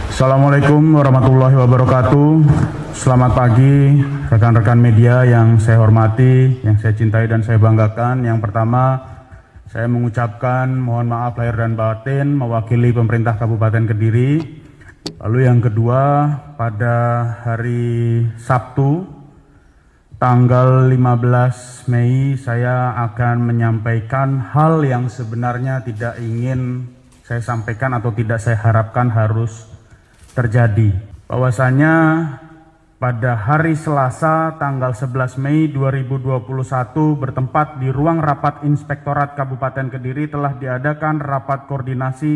Assalamualaikum warahmatullahi wabarakatuh. Selamat pagi rekan-rekan media yang saya hormati, yang saya cintai dan saya banggakan. Yang pertama, saya mengucapkan mohon maaf lahir dan batin mewakili pemerintah Kabupaten Kediri. Lalu yang kedua, pada hari Sabtu tanggal 15 Mei saya akan menyampaikan hal yang sebenarnya tidak ingin saya sampaikan atau tidak saya harapkan harus terjadi. Bahwasanya pada hari Selasa tanggal 11 Mei 2021 bertempat di ruang rapat Inspektorat Kabupaten Kediri telah diadakan rapat koordinasi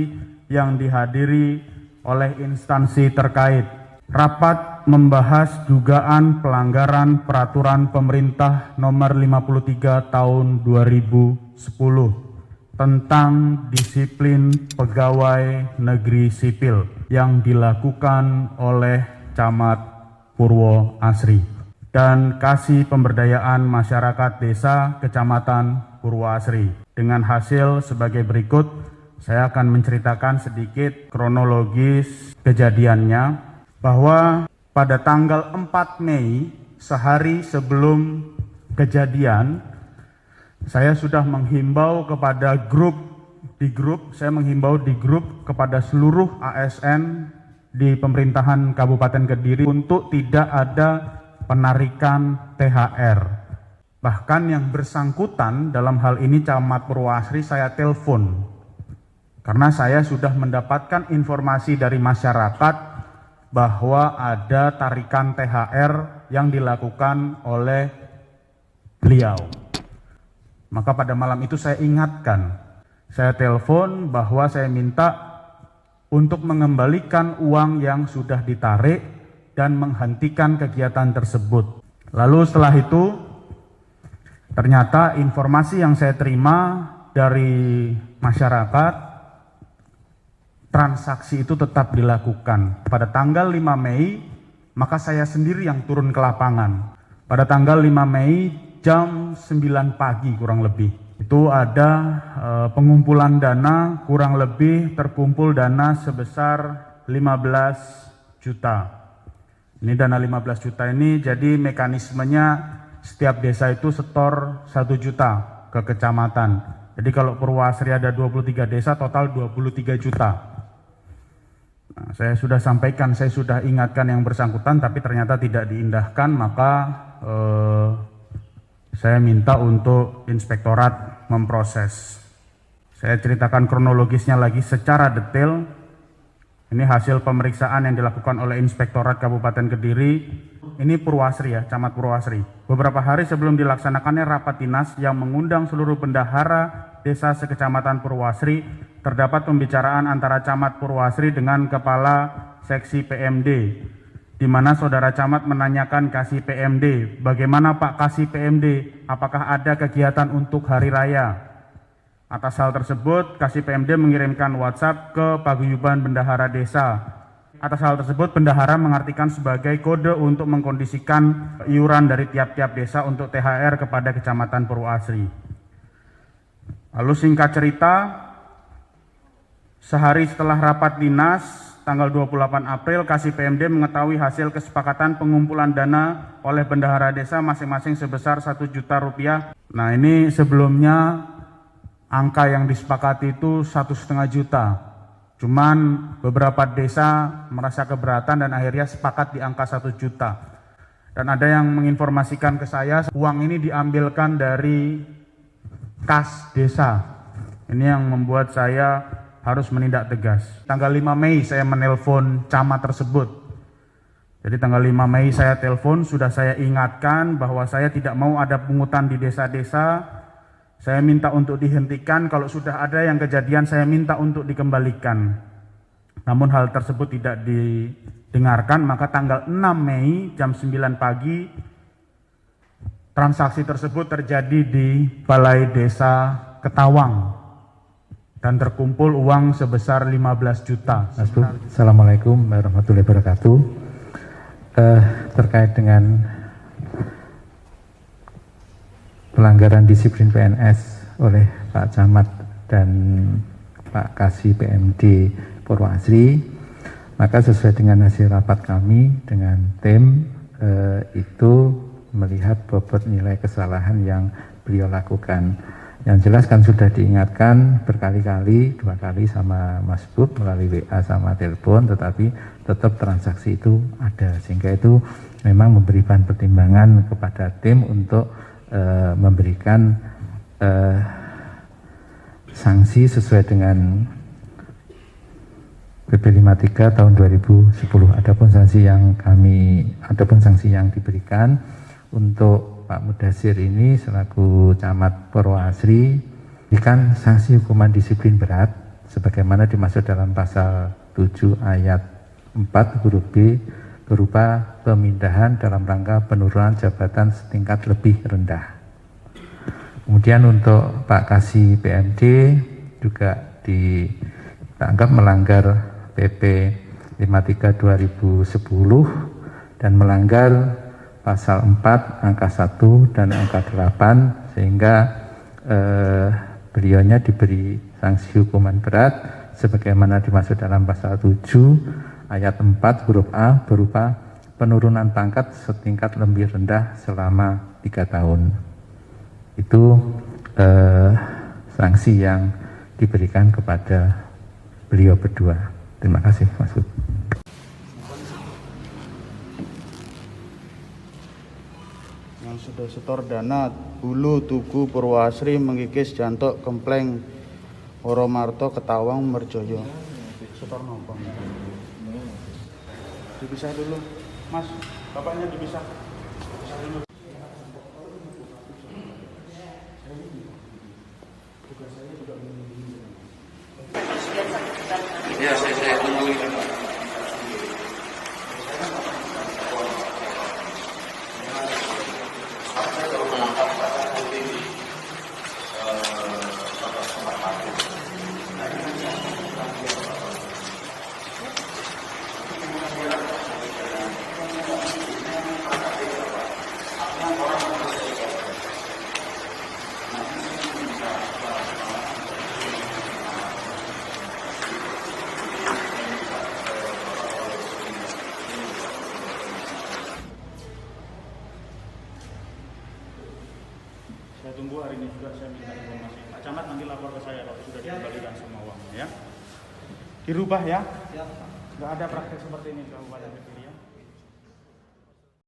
yang dihadiri oleh instansi terkait. Rapat membahas dugaan pelanggaran peraturan pemerintah nomor 53 tahun 2010 tentang disiplin pegawai negeri sipil yang dilakukan oleh Camat Purwo Asri dan Kasih Pemberdayaan Masyarakat Desa Kecamatan Purwo Asri. Dengan hasil sebagai berikut, saya akan menceritakan sedikit kronologis kejadiannya, bahwa pada tanggal 4 Mei, sehari sebelum kejadian, saya sudah menghimbau kepada saya menghimbau di grup kepada seluruh ASN di pemerintahan Kabupaten Kediri untuk tidak ada penarikan THR. Bahkan yang bersangkutan dalam hal ini Camat Purwoasri saya telepon, karena saya sudah mendapatkan informasi dari masyarakat bahwa ada tarikan THR yang dilakukan oleh beliau. Maka pada malam itu saya ingatkan, saya telepon bahwa saya minta untuk mengembalikan uang yang sudah ditarik dan menghentikan kegiatan tersebut. Lalu setelah itu, ternyata informasi yang saya terima dari masyarakat, transaksi itu tetap dilakukan. Pada tanggal 5 Mei, maka saya sendiri yang turun ke lapangan. Pada tanggal 5 Mei, jam 9 pagi kurang lebih, itu ada pengumpulan dana, kurang lebih terkumpul dana sebesar 15 juta. Ini dana 15 juta ini jadi mekanismenya setiap desa itu setor 1 juta ke kecamatan. Jadi kalau Purwoasri ada 23 desa, total 23 juta. Nah, saya sudah sampaikan, saya sudah ingatkan yang bersangkutan, tapi ternyata tidak diindahkan, maka saya minta untuk inspektorat memproses. Saya ceritakan kronologisnya lagi secara detail. Ini hasil pemeriksaan yang dilakukan oleh Inspektorat Kabupaten Kediri. Ini Purwoasri ya, Camat Purwoasri. Beberapa hari sebelum dilaksanakannya rapat dinas yang mengundang seluruh bendahara desa sekecamatan Purwoasri, terdapat pembicaraan antara Camat Purwoasri dengan Kepala Seksi PMD, di mana Saudara Camat menanyakan Kasih PMD, bagaimana Pak Kasih PMD, apakah ada kegiatan untuk hari raya? Atas hal tersebut, Kasih PMD mengirimkan WhatsApp ke Paguyuban Bendahara Desa. Atas hal tersebut, Bendahara mengartikan sebagai kode untuk mengkondisikan iuran dari tiap-tiap desa untuk THR kepada Kecamatan Purwoasri. Lalu singkat cerita, sehari setelah rapat dinas, tanggal 28 April, Kasih PMD mengetahui hasil kesepakatan pengumpulan dana oleh bendahara desa masing-masing sebesar 1 juta rupiah. Nah, ini sebelumnya angka yang disepakati itu 1,5 juta. Cuman beberapa desa merasa keberatan dan akhirnya sepakat di angka 1 juta. Dan ada yang menginformasikan ke saya, uang ini diambilkan dari kas desa. Ini yang membuat saya harus menindak tegas. Tanggal 5 Mei saya menelpon camat tersebut. Jadi tanggal 5 Mei saya telepon, sudah saya ingatkan bahwa saya tidak mau ada pungutan di desa-desa. Saya minta untuk dihentikan, kalau sudah ada yang kejadian saya minta untuk dikembalikan. Namun hal tersebut tidak didengarkan, maka tanggal 6 Mei jam 9 pagi transaksi tersebut terjadi di Balai Desa Ketawang dan terkumpul uang sebesar 15 juta. Assalamualaikum warahmatullahi wabarakatuh. Terkait dengan pelanggaran disiplin PNS oleh Pak Camat dan Pak Kasih PMD Purwasri, maka sesuai dengan hasil rapat kami dengan tim itu melihat bobot nilai kesalahan yang beliau lakukan. Yang jelas kan sudah diingatkan berkali-kali, 2 kali sama Mas Bub melalui WA sama telepon, tetapi tetap transaksi itu ada, sehingga itu memang memberi bahan pertimbangan kepada tim untuk memberikan sanksi sesuai dengan PP 53 tahun 2010. Adapun sanksi yang diberikan untuk Pak Mudasir ini selaku Camat Purwasri diberikan sanksi hukuman disiplin berat sebagaimana dimaksud dalam pasal 7 ayat 4 huruf B berupa pemindahan dalam rangka penurunan jabatan setingkat lebih rendah. Kemudian untuk Pak Kasih PMD juga dianggap melanggar PP 53 2010 dan melanggar pasal 4 angka 1 dan angka 8, sehingga beliaunya diberi sanksi hukuman berat sebagaimana dimaksud dalam pasal 7 ayat 4 huruf A berupa penurunan pangkat setingkat lebih rendah selama 3 tahun. Itu sanksi yang diberikan kepada beliau berdua. Terima kasih, Mas Bub. Yang sudah setor dana Hulu Tugu Purwasri Mengkikis Jantok Kempleng Oromarto Ketawang Merjoyo. Setor nopo? Dipisah dulu, Mas. Bapaknya dipisah. Pisah dulu. Tugas saya juga menunggu. Ya, saya tunggu. Saya tunggu hari ini juga, saya minta informasi. Pak Camat nanti lapor ke saya kalau sudah dikembalikan semua uangnya ya. Dirubah ya? Nggak ada praktek seperti ini di Kabupaten Kediri.